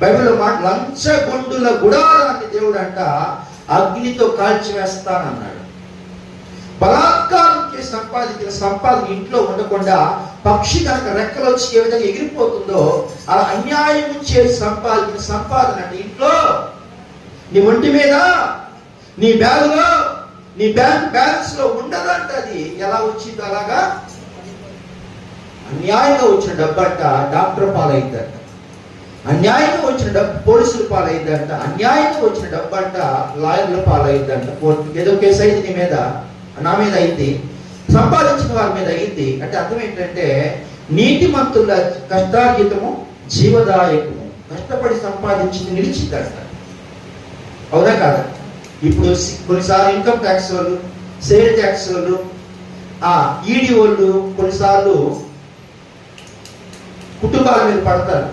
బైబిల్లో మాట లంచగొండుల గుడారాన్ని దేవుడు అంట అగ్నితో కాల్చివేస్తానన్నాడు. బలాత్కారం చేసి సంపాదించిన సంపాదన ఇంట్లో ఉండకుండా పక్షి కనుక రెక్కలు వచ్చి ఏ విధంగా ఎగిరిపోతుందో అలా అన్యాయం చేసి సంపాదించిన సంపాదన అంటే ఇంట్లో నీ ఒంటి మీద, నీ బ్యాగులో, నీ బ్యాంక్ బ్యాలెన్స్ లో ఉండదంట. అది ఎలా వచ్చిందో అలాగా అన్యాయంగా వచ్చిన డబ్బంట డాక్టర్ పాలైందంట, అన్యాయంగా వచ్చిన డబ్బు పోలీసులు పాలైందంట, అన్యాయంగా వచ్చిన డబ్బంట లాయర్ల పాలైందంట. ఏదో కేసు అయింది నీ మీద, నా మీద అయింది, సంపాదించిన వారి మీద అయింది. అంటే అర్థం ఏంటంటే నీతిమంతుల కష్టార్జితము జీవదాయకము. కష్టపడి సంపాదించింది నిలిచిందంట. అవునా కాదా? ఇప్పుడు కొన్నిసార్లు ఇన్కమ్ ట్యాక్స్ వాళ్ళు, సేల్ ట్యాక్స్ వాళ్ళు, ఈడీ వాళ్ళు కొన్నిసార్లు కుటుంబాల మీద పడతారు.